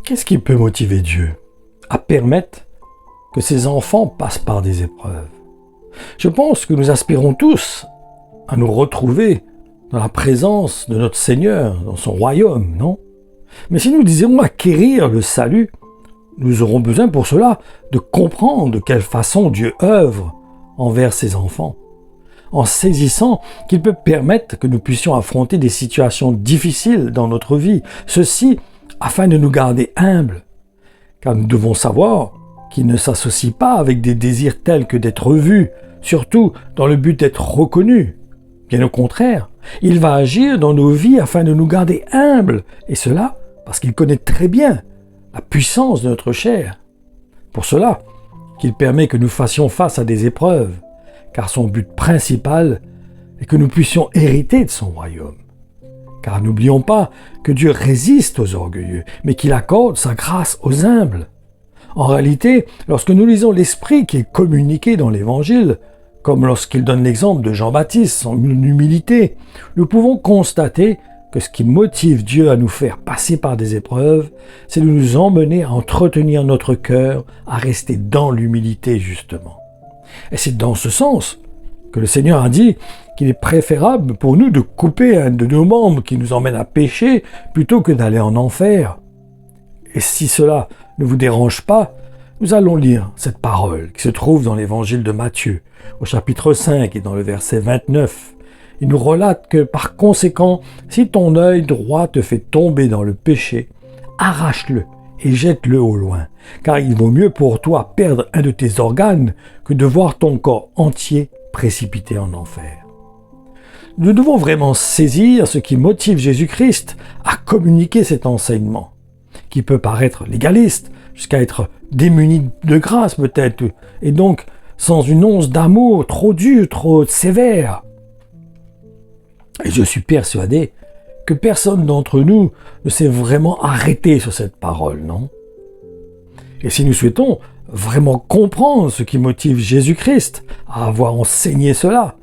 Qu'est-ce qui peut motiver Dieu à permettre que ses enfants passent par des épreuves? Je pense que nous aspirons tous à nous retrouver dans la présence de notre Seigneur, dans son royaume, non? Mais si nous désirons acquérir le salut, nous aurons besoin pour cela de comprendre de quelle façon Dieu œuvre envers ses enfants, en saisissant qu'il peut permettre que nous puissions affronter des situations difficiles dans notre vie, ceci afin de nous garder humbles, car nous devons savoir qu'il ne s'associe pas avec des désirs tels que d'être vus, surtout dans le but d'être reconnu. Bien au contraire, il va agir dans nos vies afin de nous garder humbles, et cela parce qu'il connaît très bien la puissance de notre chair. Pour cela qu'il permet que nous fassions face à des épreuves, car son but principal est que nous puissions hériter de son royaume. Car n'oublions pas que Dieu résiste aux orgueilleux, mais qu'il accorde sa grâce aux humbles. En réalité, lorsque nous lisons l'esprit qui est communiqué dans l'Évangile, comme lorsqu'il donne l'exemple de Jean-Baptiste, son humilité, nous pouvons constater que ce qui motive Dieu à nous faire passer par des épreuves, c'est de nous emmener à entretenir notre cœur, à rester dans l'humilité justement. Et c'est dans ce sens que le Seigneur a dit qu'il est préférable pour nous de couper un de nos membres qui nous emmène à pécher plutôt que d'aller en enfer. Et si cela ne vous dérange pas, nous allons lire cette parole qui se trouve dans l'évangile de Matthieu, au chapitre 5 et dans le verset 29. Il nous relate que par conséquent, si ton œil droit te fait tomber dans le péché, arrache-le et jette-le au loin, car il vaut mieux pour toi perdre un de tes organes que de voir ton corps entier précipité en enfer. Nous devons vraiment saisir ce qui motive Jésus-Christ à communiquer cet enseignement, qui peut paraître légaliste, jusqu'à être démuni de grâce peut-être, et donc sans une once d'amour trop dur, trop sévère. Et je suis persuadé que personne d'entre nous ne s'est vraiment arrêté sur cette parole, non? Et si nous souhaitons vraiment comprendre ce qui motive Jésus-Christ à avoir enseigné cela,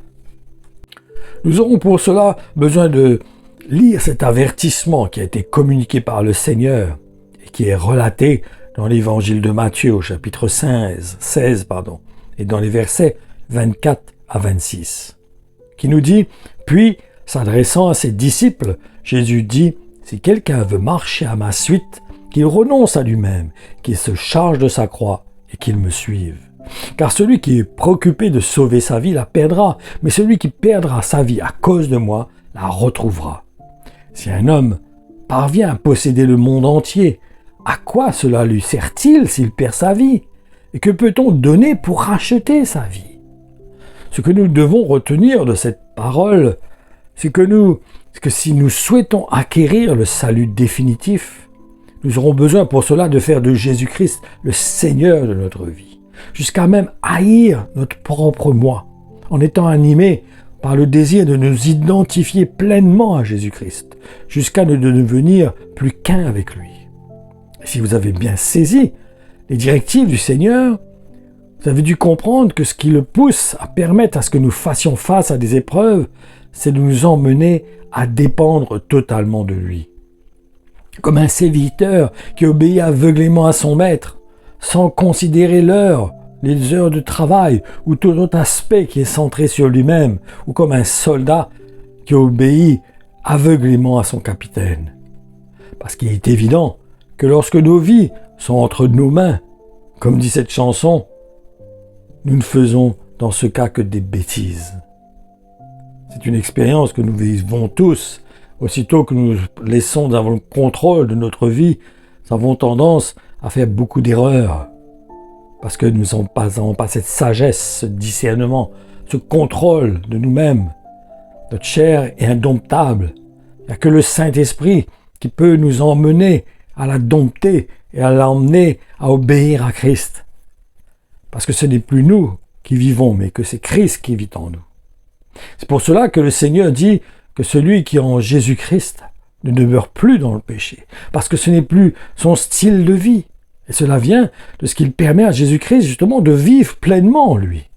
nous aurons pour cela besoin de lire cet avertissement qui a été communiqué par le Seigneur et qui est relaté dans l'évangile de Matthieu au chapitre 16, et dans les versets 24 à 26, qui nous dit « Puis, s'adressant à ses disciples, Jésus dit, si quelqu'un veut marcher à ma suite, qu'il renonce à lui-même, qu'il se charge de sa croix et qu'il me suive. Car celui qui est préoccupé de sauver sa vie la perdra, mais celui qui perdra sa vie à cause de moi la retrouvera. Si un homme parvient à posséder le monde entier, à quoi cela lui sert-il s'il perd sa vie? Et que peut-on donner pour racheter sa vie? Ce que nous devons retenir de cette parole, c'est que si nous souhaitons acquérir le salut définitif, nous aurons besoin pour cela de faire de Jésus-Christ le Seigneur de notre vie, jusqu'à même haïr notre propre moi, en étant animés par le désir de nous identifier pleinement à Jésus-Christ, jusqu'à ne devenir plus qu'un avec lui. Et si vous avez bien saisi les directives du Seigneur, vous avez dû comprendre que ce qui le pousse à permettre à ce que nous fassions face à des épreuves, c'est de nous emmener à dépendre totalement de lui. Comme un serviteur qui obéit aveuglément à son maître, sans considérer l'heure, les heures de travail ou tout autre aspect qui est centré sur lui-même, ou comme un soldat qui obéit aveuglément à son capitaine. Parce qu'il est évident que lorsque nos vies sont entre nos mains, comme dit cette chanson, nous ne faisons dans ce cas que des bêtises. C'est une expérience que nous vivons tous. Aussitôt que nous laissons dans le contrôle de notre vie, nous avons tendance à faire beaucoup d'erreurs. Parce que nous n'avons pas cette sagesse, ce discernement, ce contrôle de nous-mêmes. Notre chair est indomptable. Il n'y a que le Saint-Esprit qui peut nous emmener à la dompter et à l'emmener à obéir à Christ. Parce que ce n'est plus nous qui vivons, mais que c'est Christ qui vit en nous. C'est pour cela que le Seigneur dit que celui qui est en Jésus-Christ ne demeure plus dans le péché, parce que ce n'est plus son style de vie. Et cela vient de ce qu'il permet à Jésus-Christ justement de vivre pleinement en lui.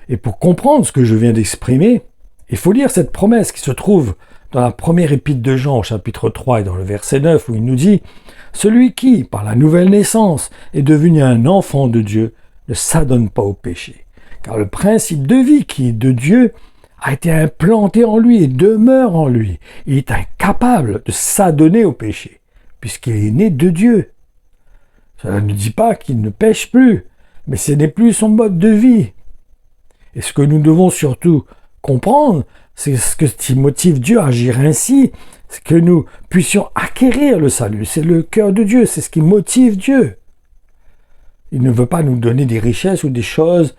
Et pour comprendre ce que je viens d'exprimer, il faut lire cette promesse qui se trouve dans la première épître de Jean, au chapitre 3 et dans le verset 9, où il nous dit « Celui qui, par la nouvelle naissance, est devenu un enfant de Dieu, ne s'adonne pas au péché. Car le principe de vie qui est de Dieu a été implanté en lui et demeure en lui. Il est incapable de s'adonner au péché, puisqu'il est né de Dieu. » Cela ne dit pas qu'il ne pêche plus, mais ce n'est plus son mode de vie. Et ce que nous devons surtout comprendre, c'est ce qui motive Dieu à agir ainsi, c'est que nous puissions acquérir le salut. C'est le cœur de Dieu, c'est ce qui motive Dieu. Il ne veut pas nous donner des richesses ou des choses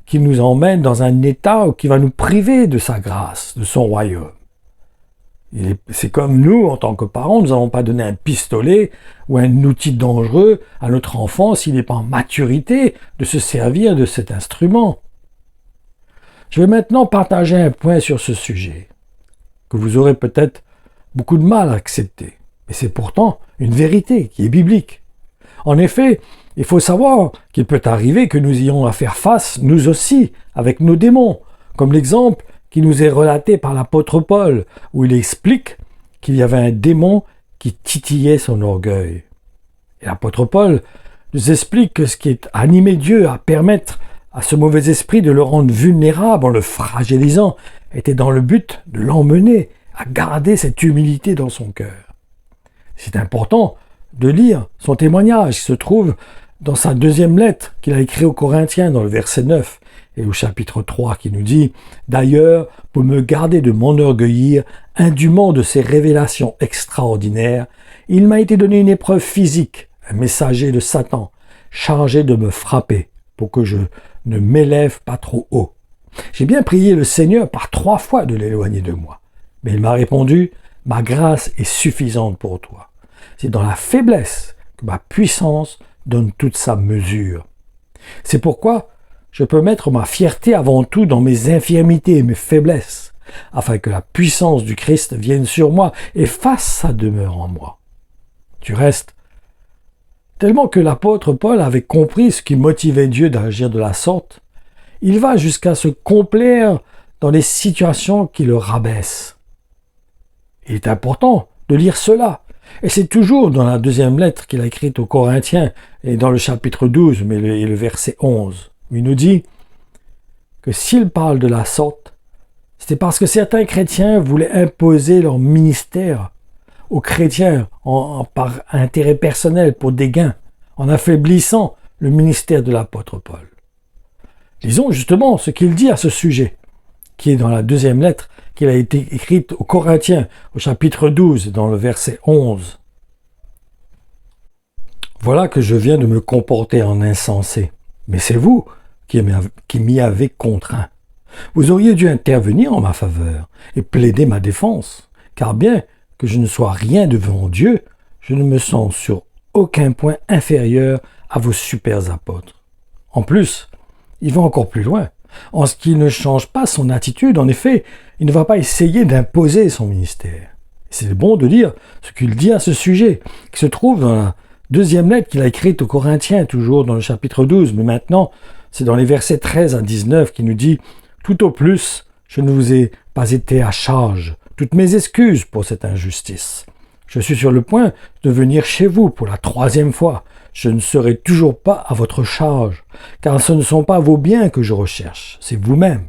qui nous emmènent dans un état ou qui va nous priver de sa grâce, de son royaume. C'est comme nous, en tant que parents, nous n'allons pas donner un pistolet ou un outil dangereux à notre enfant s'il n'est pas en maturité de se servir de cet instrument. Je vais maintenant partager un point sur ce sujet, que vous aurez peut-être beaucoup de mal à accepter, mais c'est pourtant une vérité qui est biblique. En effet, il faut savoir qu'il peut arriver que nous ayons à faire face, nous aussi, avec nos démons, comme l'exemple qui nous est relaté par l'apôtre Paul, où il explique qu'il y avait un démon qui titillait son orgueil. Et l'apôtre Paul nous explique que ce qui est animé Dieu à permettre à ce mauvais esprit de le rendre vulnérable en le fragilisant était dans le but de l'emmener à garder cette humilité dans son cœur. C'est important de lire son témoignage qui se trouve dans sa deuxième lettre qu'il a écrite aux Corinthiens dans le verset 9 et au chapitre 3 qui nous dit « D'ailleurs, pour me garder de m'enorgueillir indûment de ces révélations extraordinaires, il m'a été donné une épreuve physique, un messager de Satan, chargé de me frapper pour que je ne m'élève pas trop haut. J'ai bien prié le Seigneur par 3 fois de l'éloigner de moi. Mais il m'a répondu, ma grâce est suffisante pour toi. C'est dans la faiblesse que ma puissance donne toute sa mesure. C'est pourquoi je peux mettre ma fierté avant tout dans mes infirmités et mes faiblesses, afin que la puissance du Christ vienne sur moi et fasse sa demeure en moi. Du reste, tellement que l'apôtre Paul avait compris ce qui motivait Dieu d'agir de la sorte, il va jusqu'à se complaire dans les situations qui le rabaissent. Il est important de lire cela, et c'est toujours dans la deuxième lettre qu'il a écrite aux Corinthiens, et dans le chapitre 12, mais le verset 11, où il nous dit que s'il parle de la sorte, c'était parce que certains chrétiens voulaient imposer leur ministère aux chrétiens par intérêt personnel pour des gains, en affaiblissant le ministère de l'apôtre Paul. Lisons justement ce qu'il dit à ce sujet, qui est dans la deuxième lettre qu'il a été écrite aux Corinthiens, au chapitre 12, dans le verset 11. « Voilà que je viens de me comporter en insensé, mais c'est vous qui m'y avez contraint. Vous auriez dû intervenir en ma faveur et plaider ma défense, car bien que je ne sois rien devant Dieu, je ne me sens sur aucun point inférieur à vos super apôtres. En plus, il va encore plus loin. En ce qu'il ne change pas son attitude, en effet, il ne va pas essayer d'imposer son ministère. C'est bon de dire ce qu'il dit à ce sujet, qui se trouve dans la deuxième lettre qu'il a écrite aux Corinthiens, toujours dans le chapitre 12, mais maintenant, c'est dans les versets 13 à 19 qui nous dit « Tout au plus, je ne vous ai pas été à charge. Toutes mes excuses pour cette injustice. Je suis sur le point de venir chez vous pour la 3e fois. Je ne serai toujours pas à votre charge, car ce ne sont pas vos biens que je recherche, c'est vous-même.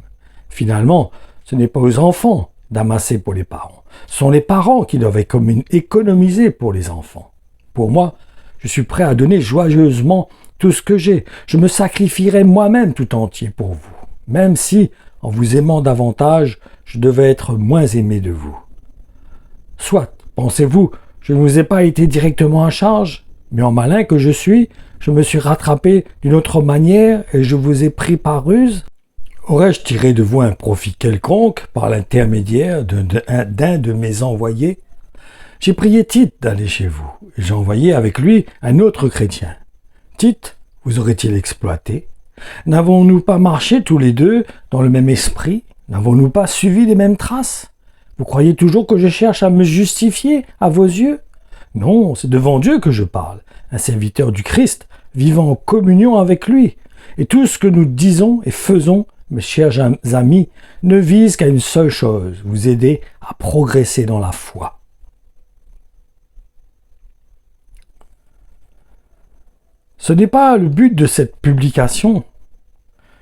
Finalement, ce n'est pas aux enfants d'amasser pour les parents. Ce sont les parents qui doivent économiser pour les enfants. Pour moi, je suis prêt à donner joyeusement tout ce que j'ai. Je me sacrifierai moi-même tout entier pour vous, même si, en vous aimant davantage, je devais être moins aimé de vous. Soit, pensez-vous, je ne vous ai pas été directement à charge, mais en malin que je suis, je me suis rattrapé d'une autre manière et je vous ai pris par ruse? Aurais-je tiré de vous un profit quelconque par l'intermédiaire d'un de mes envoyés? J'ai prié Tite d'aller chez vous, et j'ai envoyé avec lui un autre chrétien. Tite vous aurait-il exploité? N'avons-nous pas marché tous les deux dans le même esprit? N'avons-nous pas suivi les mêmes traces? Vous croyez toujours que je cherche à me justifier à vos yeux? Non, c'est devant Dieu que je parle, un serviteur du Christ, vivant en communion avec lui. Et tout ce que nous disons et faisons mes chers amis, ne vise qu'à une seule chose, vous aider à progresser dans la foi. Ce n'est pas le but de cette publication,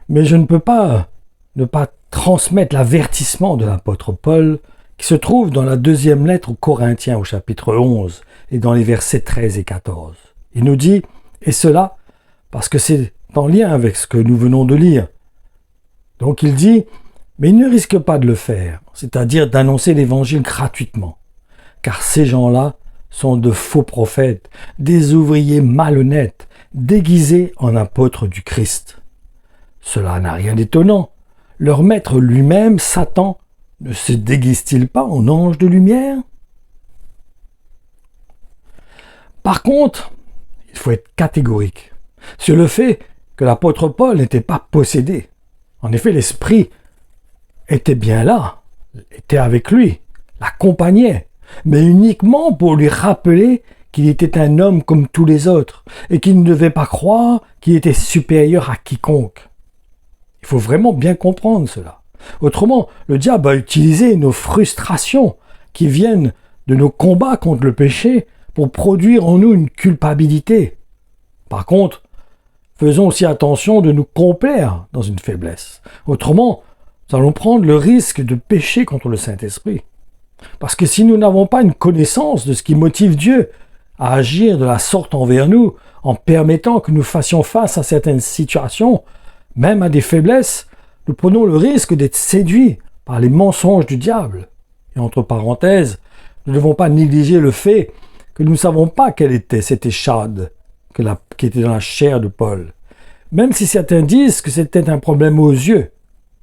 mais je ne peux pas ne pas transmettre l'avertissement de l'apôtre Paul qui se trouve dans la deuxième lettre aux Corinthiens au chapitre 11 et dans les versets 13 et 14. Il nous dit, et cela parce que c'est en lien avec ce que nous venons de lire. Donc il dit, mais il ne risque pas de le faire, c'est-à-dire d'annoncer l'évangile gratuitement, car ces gens-là sont de faux prophètes, des ouvriers malhonnêtes, déguisés en apôtres du Christ. Cela n'a rien d'étonnant. Leur maître lui-même, Satan, ne se déguise-t-il pas en ange de lumière? Par contre, il faut être catégorique sur le fait que l'apôtre Paul n'était pas possédé. En effet, l'esprit était bien là, était avec lui, l'accompagnait, mais uniquement pour lui rappeler qu'il était un homme comme tous les autres et qu'il ne devait pas croire qu'il était supérieur à quiconque. Il faut vraiment bien comprendre cela. Autrement, le diable a utilisé nos frustrations qui viennent de nos combats contre le péché pour produire en nous une culpabilité. Par contre, faisons aussi attention de nous complaire dans une faiblesse. Autrement, nous allons prendre le risque de pécher contre le Saint-Esprit. Parce que si nous n'avons pas une connaissance de ce qui motive Dieu à agir de la sorte envers nous, en permettant que nous fassions face à certaines situations, même à des faiblesses, nous prenons le risque d'être séduits par les mensonges du diable. Et entre parenthèses, nous ne devons pas négliger le fait que nous ne savons pas quelle était cette échade qui était dans la chair de Paul. Même si certains disent que c'était un problème aux yeux.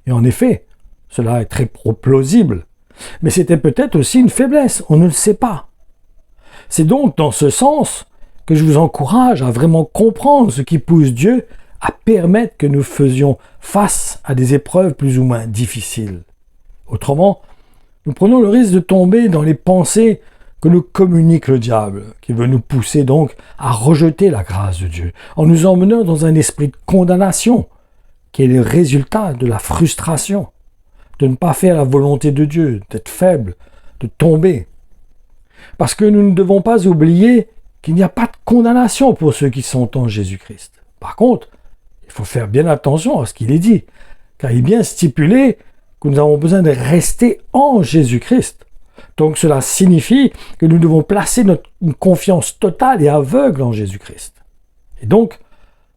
Et en effet, cela est très plausible. Mais c'était peut-être aussi une faiblesse, on ne le sait pas. C'est donc dans ce sens que je vous encourage à vraiment comprendre ce qui pousse Dieu à permettre que nous faisions face à des épreuves plus ou moins difficiles. Autrement, nous prenons le risque de tomber dans les pensées que nous communique le diable, qui veut nous pousser donc à rejeter la grâce de Dieu, en nous emmenant dans un esprit de condamnation, qui est le résultat de la frustration, de ne pas faire la volonté de Dieu, d'être faible, de tomber. Parce que nous ne devons pas oublier qu'il n'y a pas de condamnation pour ceux qui sont en Jésus-Christ. Par contre, il faut faire bien attention à ce qu'il est dit, car il est bien stipulé que nous avons besoin de rester en Jésus-Christ. Donc cela signifie que nous devons placer une confiance totale et aveugle en Jésus-Christ. Et donc,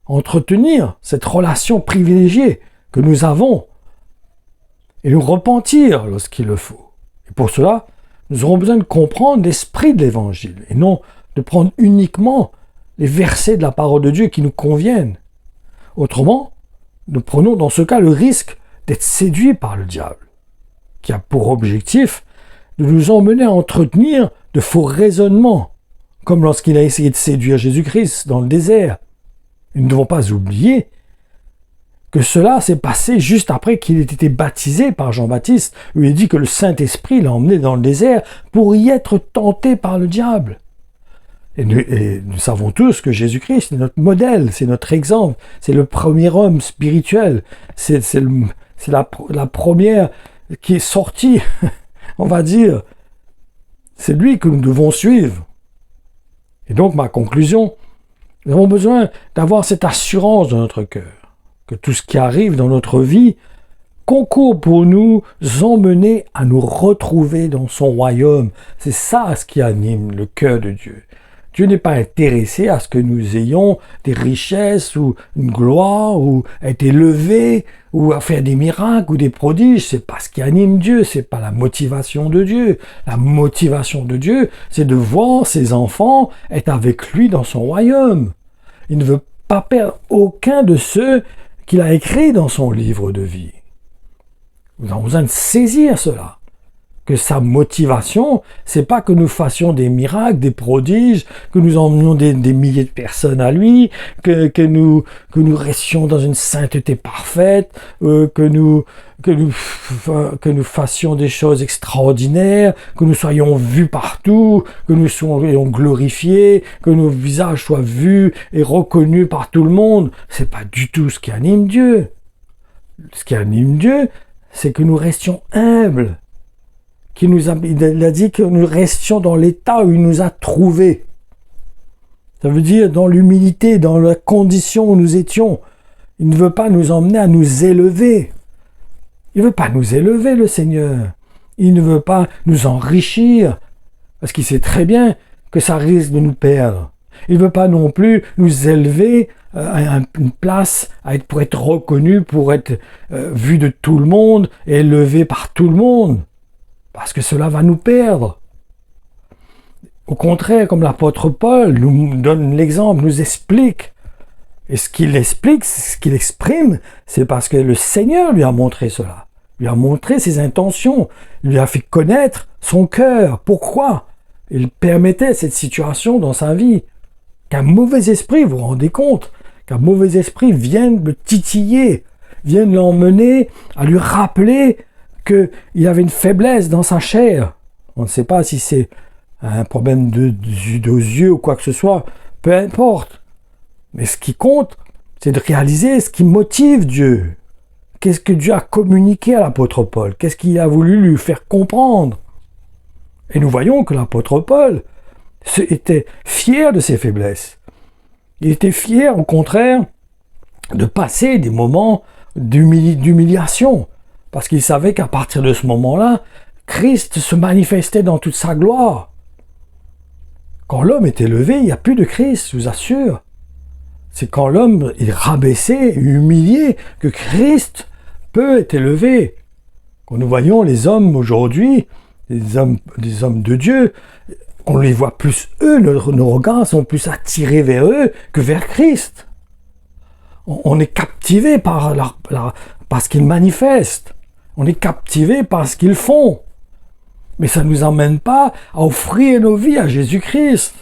entretenir cette relation privilégiée que nous avons et nous repentir lorsqu'il le faut. Et pour cela, nous aurons besoin de comprendre l'esprit de l'Évangile et non de prendre uniquement les versets de la parole de Dieu qui nous conviennent. Autrement, nous prenons dans ce cas le risque d'être séduits par le diable, qui a pour objectif de nous emmener à entretenir de faux raisonnements, comme lorsqu'il a essayé de séduire Jésus-Christ dans le désert. Nous ne devons pas oublier que cela s'est passé juste après qu'il ait été baptisé par Jean-Baptiste, où il dit que le Saint-Esprit l'a emmené dans le désert pour y être tenté par le diable. Et nous savons tous que Jésus-Christ est notre modèle, c'est notre exemple, c'est le premier homme spirituel, c'est la première qui est sortie, on va dire, c'est lui que nous devons suivre. Et donc ma conclusion, nous avons besoin d'avoir cette assurance dans notre cœur, que tout ce qui arrive dans notre vie concourt pour nous emmener à nous retrouver dans son royaume. C'est ça ce qui anime le cœur de Dieu. Dieu n'est pas intéressé à ce que nous ayons des richesses ou une gloire ou à être élevés ou à faire des miracles ou des prodiges. C'est pas ce qui anime Dieu, c'est pas la motivation de Dieu. La motivation de Dieu, c'est de voir ses enfants être avec lui dans son royaume. Il ne veut pas perdre aucun de ceux qu'il a écrits dans son livre de vie. Nous avons besoin de saisir cela. Que sa motivation, c'est pas que nous fassions des miracles, des prodiges, que nous emmenions des milliers de personnes à lui, que nous restions dans une sainteté parfaite, que nous fassions des choses extraordinaires, que nous soyons vus partout, que nous soyons glorifiés, que nos visages soient vus et reconnus par tout le monde. C'est pas du tout ce qui anime Dieu. ce qui anime Dieu, c'est que nous restions humbles. Il a dit que nous restions dans l'état où il nous a trouvés. Ça veut dire dans l'humilité, dans la condition où nous étions. Il ne veut pas nous emmener à nous élever. Il ne veut pas nous élever, le Seigneur. Il ne veut pas nous enrichir, parce qu'il sait très bien que ça risque de nous perdre. Il ne veut pas non plus nous élever à une place pour être reconnu, pour être vu de tout le monde et élevé par tout le monde, parce que cela va nous perdre. Au contraire, comme l'apôtre Paul nous donne l'exemple, nous explique, et ce qu'il explique, ce qu'il exprime, c'est parce que le Seigneur lui a montré cela, lui a montré ses intentions, lui a fait connaître son cœur. Pourquoi il permettait cette situation dans sa vie? Qu'un mauvais esprit, vous vous rendez compte, qu'un mauvais esprit vienne le titiller, vienne l'emmener à lui rappeler qu'il avait une faiblesse dans sa chair. On ne sait pas si c'est un problème aux yeux ou quoi que ce soit, peu importe. Mais ce qui compte, c'est de réaliser ce qui motive Dieu. Qu'est-ce que Dieu a communiqué à l'apôtre Paul? Qu'est-ce qu'il a voulu lui faire comprendre? Et nous voyons que l'apôtre Paul était fier de ses faiblesses. Il était fier, au contraire, de passer des moments d'humiliation, parce qu'il savait qu'à partir de ce moment-là, Christ se manifestait dans toute sa gloire. Quand l'homme est élevé, il n'y a plus de Christ, je vous assure. C'est quand l'homme est rabaissé, humilié, que Christ peut être élevé. Quand nous voyons les hommes aujourd'hui, des hommes de Dieu, on les voit plus eux, nos regards sont plus attirés vers eux que vers Christ. On est captivé par ce qu'ils manifestent. On est captivé par ce qu'ils font. Mais ça ne nous emmène pas à offrir nos vies à Jésus-Christ.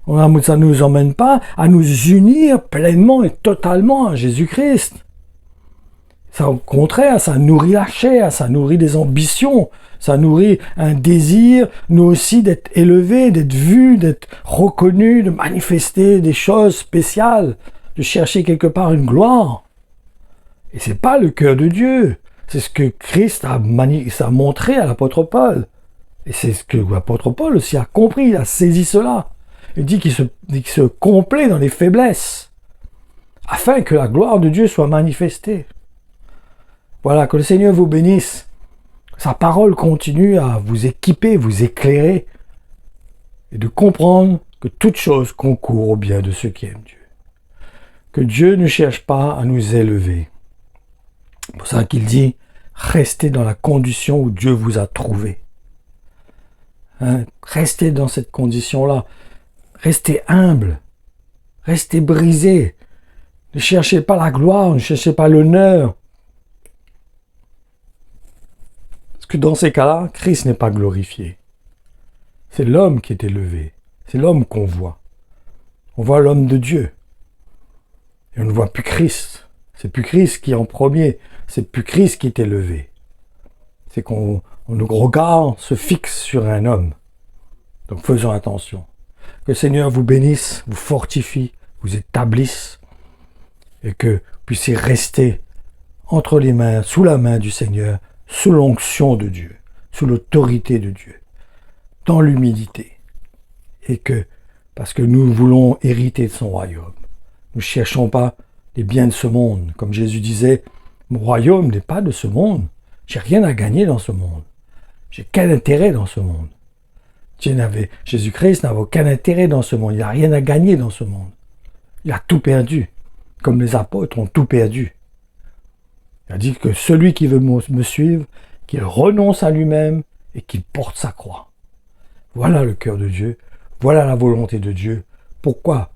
Ça ne nous emmène pas à nous unir pleinement et totalement à Jésus-Christ. Ça, au contraire, ça nourrit la chair, ça nourrit des ambitions, ça nourrit un désir, nous aussi, d'être élevés, d'être vus, d'être reconnus, de manifester des choses spéciales, de chercher quelque part une gloire. Et c'est pas le cœur de Dieu. C'est ce que Christ a montré à l'apôtre Paul. Et c'est ce que l'apôtre Paul aussi a compris, il a saisi cela. Il dit qu'il se complaît dans les faiblesses, afin que la gloire de Dieu soit manifestée. Voilà, que le Seigneur vous bénisse. Sa parole continue à vous équiper, vous éclairer, et de comprendre que toute chose concourt au bien de ceux qui aiment Dieu. Que Dieu ne cherche pas à nous élever. C'est pour ça qu'il dit, restez dans la condition où Dieu vous a trouvé. Restez dans cette condition-là. Restez humble. Restez brisé. Ne cherchez pas la gloire, ne cherchez pas l'honneur. Parce que dans ces cas-là, Christ n'est pas glorifié. C'est l'homme qui est élevé. C'est l'homme qu'on voit. On voit l'homme de Dieu. Et on ne voit plus Christ. C'est plus Christ qui est en premier. C'est plus Christ qui est élevé. C'est qu'on nos regard se fixe sur un homme. Donc faisons attention. Que le Seigneur vous bénisse, vous fortifie, vous établisse, et que vous puissiez rester entre les mains, sous la main du Seigneur, sous l'onction de Dieu, sous l'autorité de Dieu, dans l'humilité. Et que, parce que nous voulons hériter de son royaume, nous ne cherchons pas les biens de ce monde. Comme Jésus disait, mon royaume n'est pas de ce monde. J'ai rien à gagner dans ce monde. J'ai quel intérêt dans ce monde? Jésus-Christ n'avait aucun intérêt dans ce monde. Il n'a rien à gagner dans ce monde. Il a tout perdu. Comme les apôtres ont tout perdu. Il a dit que celui qui veut me suivre, qu'il renonce à lui-même et qu'il porte sa croix. Voilà le cœur de Dieu. Voilà la volonté de Dieu. Pourquoi?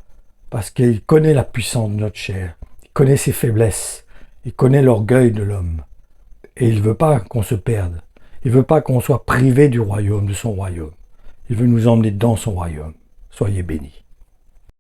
Parce qu'il connaît la puissance de notre chair. Il connaît ses faiblesses. Il connaît l'orgueil de l'homme. Et il ne veut pas qu'on se perde. Il ne veut pas qu'on soit privé du royaume, de son royaume. Il veut nous emmener dans son royaume. Soyez bénis.